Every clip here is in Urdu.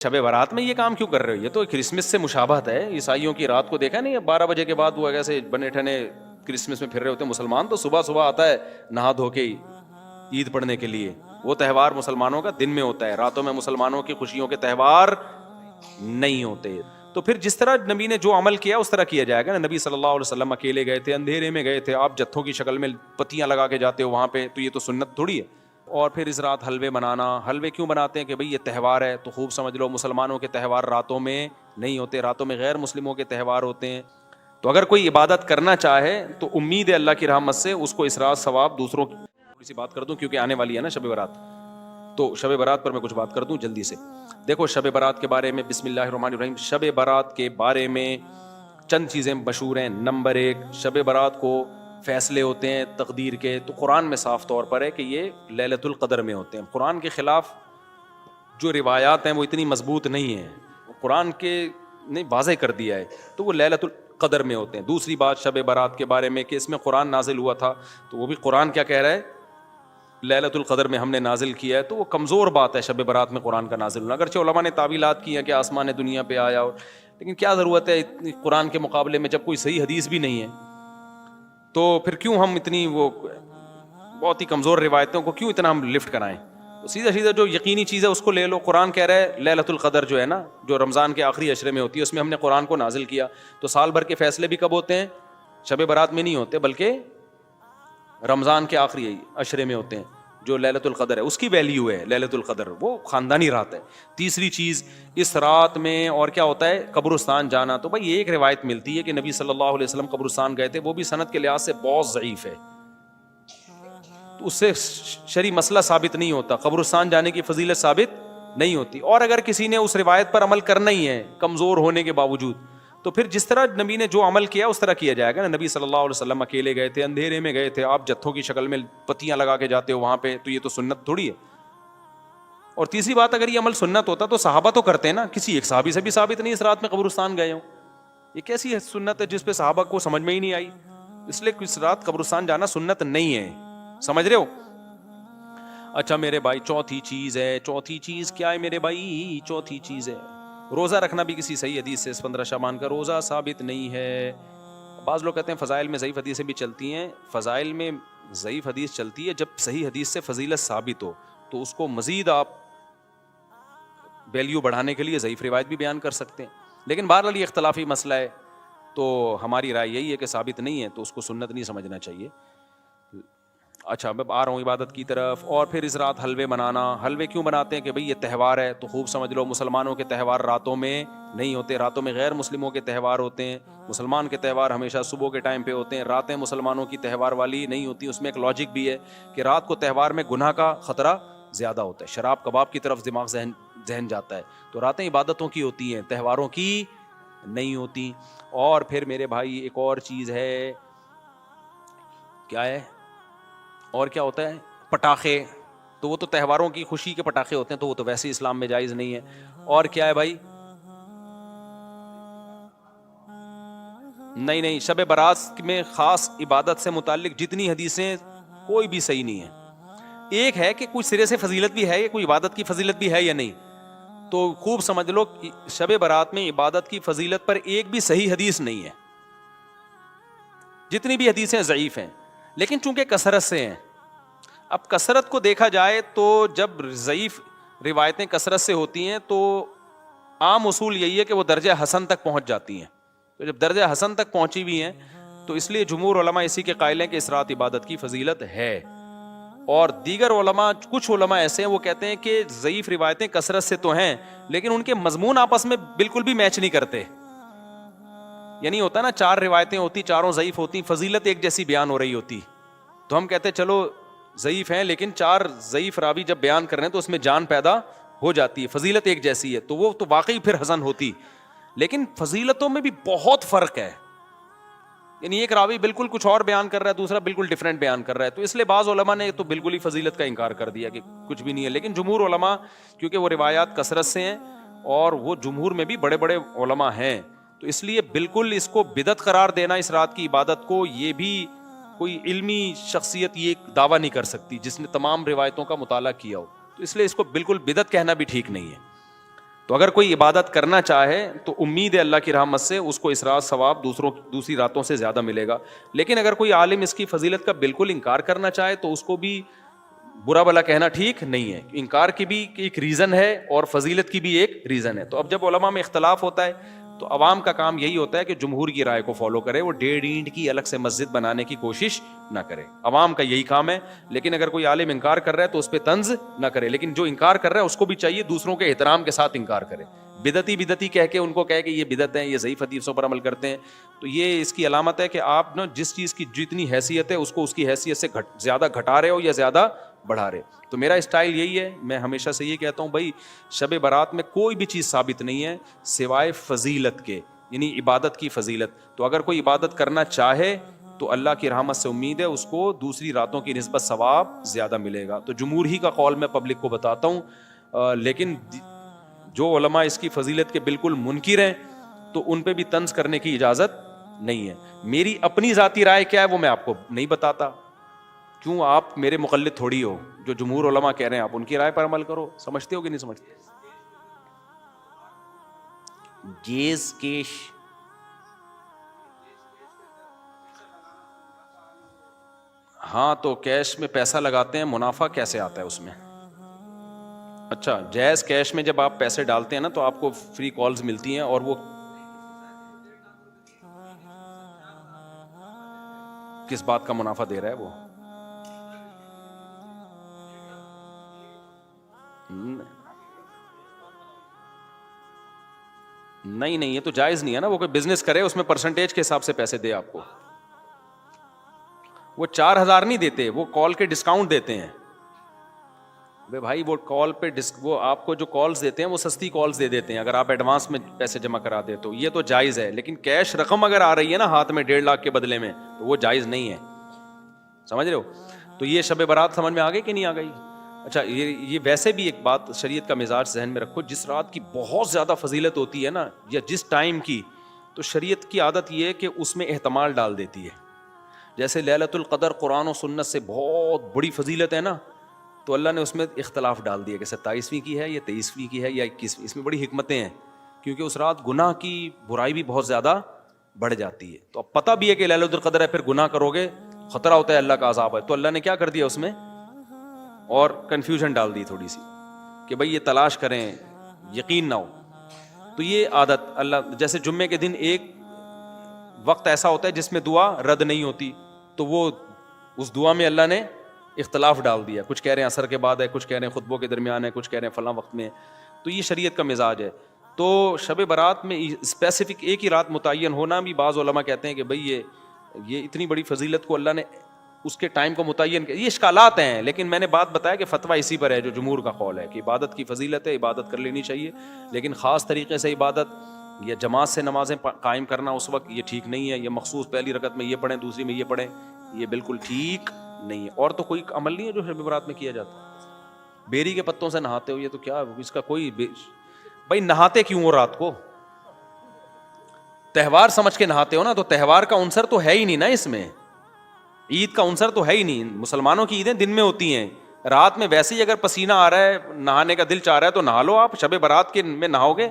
شب برات میں یہ کام کیوں کر رہے ہو؟ یہ تو کرسمس سے مشابہت ہے. عیسائیوں کی رات کو دیکھا نہیں 12 بجے کے بعد وہ ایسے بنے ٹھنے کرسمس میں پھر رہے ہوتے ہیں. مسلمان تو صبح صبح آتا ہے نہا دھو کے عید پڑھنے کے لیے. وہ تہوار مسلمانوں کا دن میں ہوتا ہے, راتوں میں مسلمانوں کی خوشیوں کے تہوار نہیں ہوتے. تو پھر جس طرح نبی نے جو عمل کیا اس طرح کیا جائے گا نا. نبی صلی اللہ علیہ وسلم اکیلے گئے تھے, اندھیرے میں گئے تھے, آپ جتھوں کی شکل میں پتیاں لگا کے جاتے ہو وہاں پہ, تو یہ تو سنت تھوڑی ہے. اور پھر اس رات حلوے بنانا. حلوے کیوں بناتے ہیں؟ کہ بھئی یہ تہوار ہے تو خوب سمجھ لو مسلمانوں کے تہوار راتوں میں نہیں ہوتے, راتوں میں غیر مسلموں کے تہوار ہوتے ہیں. تو اگر کوئی عبادت کرنا چاہے تو امید ہے اللہ کی رحمت سے اس کو اس رات ثواب دوسروں کی. تھوڑی سی بات کر دوں کیونکہ آنے والی ہے نا شب برات, تو شب برات پر میں کچھ بات کر دوں جلدی سے. دیکھو شب برات کے بارے میں بسم اللہ الرحمن الرحیم, شب برات کے بارے میں چند چیزیں مشہور ہیں. نمبر 1, شب برات کو فیصلے ہوتے ہیں تقدیر کے, تو قرآن میں صاف طور پر ہے کہ یہ لیلۃ القدر میں ہوتے ہیں. قرآن کے خلاف جو روایات ہیں وہ اتنی مضبوط نہیں ہیں, قرآن کے نے واضح کر دیا ہے, تو وہ لیلۃ القدر میں ہوتے ہیں. دوسری بات شب برات کے بارے میں کہ اس میں قرآن نازل ہوا تھا, تو وہ بھی قرآن کیا کہہ رہا ہے, لیلۃ القدر میں ہم نے نازل کیا ہے. تو وہ کمزور بات ہے شب برات میں قرآن کا نازل ہونا. اگرچہ علماء نے تعویلات کی ہیں کہ آسمان دنیا پہ آیا, اور لیکن کیا ضرورت ہے قرآن کے مقابلے میں جب کوئی صحیح حدیث بھی نہیں ہے, تو پھر کیوں ہم اتنی وہ بہت ہی کمزور روایتوں کو کیوں اتنا ہم لفٹ کرائیں. تو سیدھا جو یقینی چیز ہے اس کو لے لو. قرآن کہہ رہا ہے لیلۃ القدر جو ہے نا, جو رمضان کے آخری عشرے میں ہوتی ہے, اس میں ہم نے قرآن کو نازل کیا. تو سال بھر کے فیصلے بھی کب ہوتے ہیں؟ شب برات میں نہیں ہوتے, بلکہ رمضان کے آخری عشرے میں ہوتے ہیں. جو لیلۃ القدر ہے اس کی ویلیو ہے لیلۃ القدر, وہ خاندانی رات ہے. تیسری چیز, اس رات میں اور کیا ہوتا ہے, قبرستان جانا. تو بھائی ایک روایت ملتی ہے کہ نبی صلی اللہ علیہ وسلم قبرستان گئے تھے, وہ بھی سند کے لحاظ سے بہت ضعیف ہے, تو اس سے شرعی مسئلہ ثابت نہیں ہوتا, قبرستان جانے کی فضیلت ثابت نہیں ہوتی. اور اگر کسی نے اس روایت پر عمل کرنا ہی ہے کمزور ہونے کے باوجود, تو پھر جس طرح نبی نے جو عمل کیا اس طرح کیا جائے گا نا. نبی صلی اللہ علیہ وسلم اکیلے گئے تھے, اندھیرے میں گئے تھے, آپ جتھوں کی شکل میں پتیاں لگا کے جاتے ہو وہاں پہ, تو یہ تو سنت تھوڑی ہے. اور تیسری بات, اگر یہ عمل سنت ہوتا تو صحابہ تو کرتے ہیں نا, کسی ایک صحابی سے بھی ثابت نہیں اس رات میں قبرستان گئے ہوں. یہ کیسی سنت ہے جس پہ صحابہ کو سمجھ میں ہی نہیں آئی؟ اس لیے اس رات قبرستان جانا سنت نہیں ہے, سمجھ رہے ہو. اچھا میرے بھائی, چوتھی چیز ہے. چوتھی چیز کیا ہے میرے بھائی؟ چوتھی چیز ہے روزہ رکھنا. بھی کسی صحیح حدیث سے اس 15 شعبان کا روزہ ثابت نہیں ہے. بعض لوگ کہتے ہیں فضائل میں ضعیف حدیثیں بھی چلتی ہیں. فضائل میں ضعیف حدیث چلتی ہے جب صحیح حدیث سے فضیلت ثابت ہو, تو اس کو مزید آپ ویلیو بڑھانے کے لیے ضعیف روایت بھی بیان کر سکتے ہیں. لیکن بہرحال یہ اختلافی مسئلہ ہے, تو ہماری رائے یہی ہے کہ ثابت نہیں ہے تو اس کو سنت نہیں سمجھنا چاہیے. اچھا میں آ رہا ہوں عبادت کی طرف. اور پھر اس رات حلوے بنانا. حلوے کیوں بناتے ہیں؟ کہ بھئی یہ تہوار ہے تو خوب سمجھ لو مسلمانوں کے تہوار راتوں میں نہیں ہوتے, راتوں میں غیر مسلموں کے تہوار ہوتے ہیں. مسلمان کے تہوار ہمیشہ صبح کے ٹائم پہ ہوتے ہیں, راتیں مسلمانوں کی تہوار والی نہیں ہوتی. اس میں ایک لاجک بھی ہے کہ رات کو تہوار میں گناہ کا خطرہ زیادہ ہوتا ہے, شراب کباب کی طرف دماغ ذہن جاتا ہے. تو راتیں عبادتوں کی ہوتی ہیں, تہواروں کی نہیں ہوتی. اور پھر میرے بھائی ایک اور چیز ہے, کیا ہے اور کیا ہوتا ہے؟ پٹاخے. تو وہ تو تہواروں کی خوشی کے پٹاخے ہوتے ہیں, تو وہ تو ویسے اسلام میں جائز نہیں ہے. اور کیا ہے بھائی؟ نہیں, شب برات میں خاص عبادت سے متعلق جتنی حدیثیں کوئی بھی صحیح نہیں ہے. ایک ہے کہ کوئی سرے سے فضیلت بھی ہے, یا کوئی عبادت کی فضیلت بھی ہے یا نہیں. تو خوب سمجھ لو شب برات میں عبادت کی فضیلت پر ایک بھی صحیح حدیث نہیں ہے, جتنی بھی حدیثیں ضعیف ہیں. لیکن چونکہ کثرت سے ہیں, اب کثرت کو دیکھا جائے تو جب ضعیف روایتیں کثرت سے ہوتی ہیں تو عام اصول یہی ہے کہ وہ درجہ حسن تک پہنچ جاتی ہیں. تو جب درجہ حسن تک پہنچی بھی ہیں تو اس لیے جمہور علماء اسی کے قائل ہیں کہ اس رات عبادت کی فضیلت ہے. اور دیگر علماء, کچھ علماء ایسے ہیں وہ کہتے ہیں کہ ضعیف روایتیں کثرت سے تو ہیں لیکن ان کے مضمون آپس میں بالکل بھی میچ نہیں کرتے. یعنی ہوتا نا 4 روایتیں ہوتی, چاروں ضعیف ہوتی, فضیلت ایک جیسی بیان ہو رہی ہوتی, تو ہم کہتے چلو ضعیف ہیں لیکن 4 ضعیف راوی جب بیان کر رہے ہیں تو اس میں جان پیدا ہو جاتی ہے, فضیلت ایک جیسی ہے, تو وہ تو واقعی پھر حسن ہوتی. لیکن فضیلتوں میں بھی بہت فرق ہے, یعنی ایک راوی بالکل کچھ اور بیان کر رہا ہے, دوسرا بالکل ڈیفرنٹ بیان کر رہا ہے. تو اس لیے بعض علماء نے تو بالکل ہی فضیلت کا انکار کر دیا کہ کچھ بھی نہیں ہے. لیکن جمہور علماء, کیونکہ وہ روایات کثرت سے ہیں اور وہ جمہور میں بھی بڑے بڑے علماء ہیں, تو اس لیے بالکل اس کو بدعت قرار دینا اس رات کی عبادت کو, یہ بھی کوئی علمی شخصیت یہ دعویٰ نہیں کر سکتی جس نے تمام روایتوں کا مطالعہ کیا ہو. تو اس لیے اس کو بالکل بدعت کہنا بھی ٹھیک نہیں ہے. تو اگر کوئی عبادت کرنا چاہے تو امید ہے اللہ کی رحمت سے اس کو اس رات ثواب دوسری راتوں سے زیادہ ملے گا. لیکن اگر کوئی عالم اس کی فضیلت کا بالکل انکار کرنا چاہے تو اس کو بھی برا بلا کہنا ٹھیک نہیں ہے. انکار کی بھی ایک ریزن ہے اور فضیلت کی بھی ایک ریزن ہے. تو اب جب علماء میں اختلاف ہوتا ہے تو عوام کا کام یہی ہوتا ہے کہ جمہور کی رائے کو فالو کرے, وہ 1.5 اینٹ کی الگ سے مسجد بنانے کی کوشش نہ کرے. عوام کا یہی کام ہے. لیکن اگر کوئی عالم انکار کر رہا ہے تو اس پہ طنز نہ کرے, لیکن جو انکار کر رہا ہے اس کو بھی چاہیے دوسروں کے احترام کے ساتھ انکار کرے. بدعتی کہہ کے ان کو کہے کہ یہ بدعت ہے, یہ ضعیف حدیثوں پر عمل کرتے ہیں, تو یہ اس کی علامت ہے کہ آپ نا جس چیز کی جتنی حیثیت ہے اس کو اس کی حیثیت سے زیادہ گھٹا رہے ہو یا زیادہ بڑھا رہے. تو میرا اسٹائل یہی ہے, میں ہمیشہ سے یہ کہتا ہوں بھائی شب برات میں کوئی بھی چیز ثابت نہیں ہے سوائے فضیلت کے, یعنی عبادت کی فضیلت. تو اگر کوئی عبادت کرنا چاہے تو اللہ کی رحمت سے امید ہے اس کو دوسری راتوں کی نسبت ثواب زیادہ ملے گا. تو جمہور ہی کا قول میں پبلک کو بتاتا ہوں, لیکن جو علماء اس کی فضیلت کے بالکل منکر ہیں تو ان پہ بھی طنز کرنے کی اجازت نہیں ہے. میری اپنی ذاتی رائے کیا ہے وہ میں آپ کو نہیں بتاتا, کیوں آپ میرے مقلد تھوڑی ہو. جو جمہور علماء کہہ رہے ہیں آپ ان کی رائے پر عمل کرو. سمجھتے ہو کہ نہیں سمجھتے؟ گیز کیش, ہاں تو کیش میں پیسہ لگاتے ہیں, منافع کیسے آتا ہے اس میں؟ اچھا, جائز کیش میں جب آپ پیسے ڈالتے ہیں نا تو آپ کو فری کالز ملتی ہیں, اور وہ کس بات کا منافع دے رہا ہے وہ؟ نہیں یہ تو جائز نہیں ہے نا. وہ کوئی بزنس کرے اس میں پرسنٹیج کے حساب سے پیسے دے آپ کو. وہ 4,000 نہیں دیتے, وہ کال کے ڈسکاؤنٹ دیتے ہیں. بھائی وہ کال پہ وہ آپ کو جو کالز دیتے ہیں وہ سستی کالز دے دیتے ہیں اگر آپ ایڈوانس میں پیسے جمع کرا دے تو. یہ تو جائز ہے, لیکن کیش رقم اگر آ رہی ہے نا ہاتھ میں 1.5 لاکھ کے بدلے میں تو وہ جائز نہیں ہے. سمجھ رہے ہو؟ تو یہ شب برات سمجھ میں آ گئی کہ نہیں آ گئی؟ اچھا, یہ ویسے بھی ایک بات شریعت کا مزاج ذہن میں رکھو, جس رات کی بہت زیادہ فضیلت ہوتی ہے نا یا جس ٹائم کی, تو شریعت کی عادت یہ ہے کہ اس میں احتمال ڈال دیتی ہے. جیسے لیلۃ القدر قرآن و سنت سے بہت بڑی فضیلت ہے نا, تو اللہ نے اس میں اختلاف ڈال دیا کہ 27ویں کی ہے یا 23ویں کی ہے یا 21ویں. اس میں بڑی حکمتیں ہیں, کیونکہ اس رات گناہ کی برائی بھی بہت زیادہ بڑھ جاتی ہے. تو اب پتہ بھی ہے کہ لیلۃ القدر ہے, پھر گناہ کرو گے خطرہ ہوتا ہے اللہ کا عذاب ہے, تو اللہ نے کیا کر دیا اس میں, اور کنفیوژن ڈال دی تھوڑی سی کہ بھئی یہ تلاش کریں, یقین نہ ہو. تو یہ عادت اللہ, جیسے جمعے کے دن ایک وقت ایسا ہوتا ہے جس میں دعا رد نہیں ہوتی, تو وہ اس دعا میں اللہ نے اختلاف ڈال دیا. کچھ کہہ رہے ہیں عصر کے بعد ہے, کچھ کہہ رہے ہیں خطبوں کے درمیان ہے, کچھ کہہ رہے ہیں فلاں وقت میں. تو یہ شریعت کا مزاج ہے. تو شب برات میں اسپیسیفک ایک ہی رات متعین ہونا بھی, بعض علماء کہتے ہیں کہ بھئی یہ اتنی بڑی فضیلت کو اللہ نے اس کے ٹائم کو متعین کیا. یہ اشکالات ہیں, لیکن میں نے بات بتایا کہ فتویٰ اسی پر ہے جو جمہور کا قول ہے کہ عبادت کی فضیلت ہے, عبادت کر لینی چاہیے, لیکن خاص طریقے سے عبادت یا جماعت سے نمازیں قائم کرنا اس وقت یہ ٹھیک نہیں ہے. یہ مخصوص پہلی رکعت میں یہ پڑھیں, دوسری میں یہ پڑھیں, یہ بالکل ٹھیک نہیں ہے. اور تو کوئی عمل نہیں ہے جو شب برات میں کیا جاتا. بیری کے پتوں سے نہاتے ہو, یہ تو کیا اس کا کوئی بھائی نہاتے کیوں ہو رات کو؟ تہوار سمجھ کے نہاتے ہو نا, تو تہوار کا عنصر تو ہے ہی نہیں نا اس میں, عید کا عنصر تو ہے ہی نہیں. مسلمانوں کی عیدیں دن میں ہوتی ہیں, رات میں ویسے ہی اگر پسینہ آ رہا ہے, نہانے کا دل چاہ رہا ہے تو نہا لو. آپ شب برات کے میں نہاؤ گے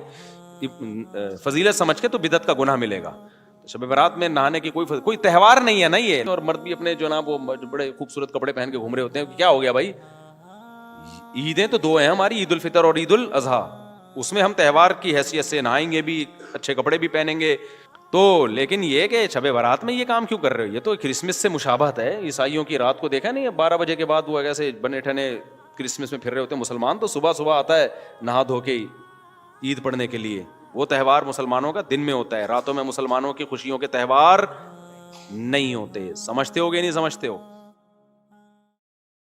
فضیلت سمجھ کے تو بدعت کا گناہ ملے گا. شب برات میں نہانے کی کوئی تہوار نہیں ہے نا یہ. اور مرد بھی اپنے جو نا وہ بڑے خوبصورت کپڑے پہن کے گھوم رہے ہوتے ہیں, کیا ہو گیا بھائی؟ عیدیں تو 2 ہیں ہماری, عید الفطر اور عید الاضحیٰ. اس میں ہم تہوار کی حیثیت سے نہائیں گے بھی, اچھے کپڑے بھی پہنیں گے. تو لیکن یہ کہ شب برات میں یہ کام کیوں کر رہے ہو؟ یہ تو کرسمس سے مشابہت ہے. عیسائیوں کی رات کو دیکھا نہیں, 12 بجے کے بعد وہ ایسے بنے ٹھنے کرسمس میں پھر رہے ہوتے ہیں. مسلمان تو صبح آتا ہے نہا دھو کے عید پڑھنے کے لیے. وہ تہوار مسلمانوں کا دن میں ہوتا ہے, راتوں میں مسلمانوں کی خوشیوں کے تہوار نہیں ہوتے. سمجھتے ہو گے نہیں سمجھتے ہو؟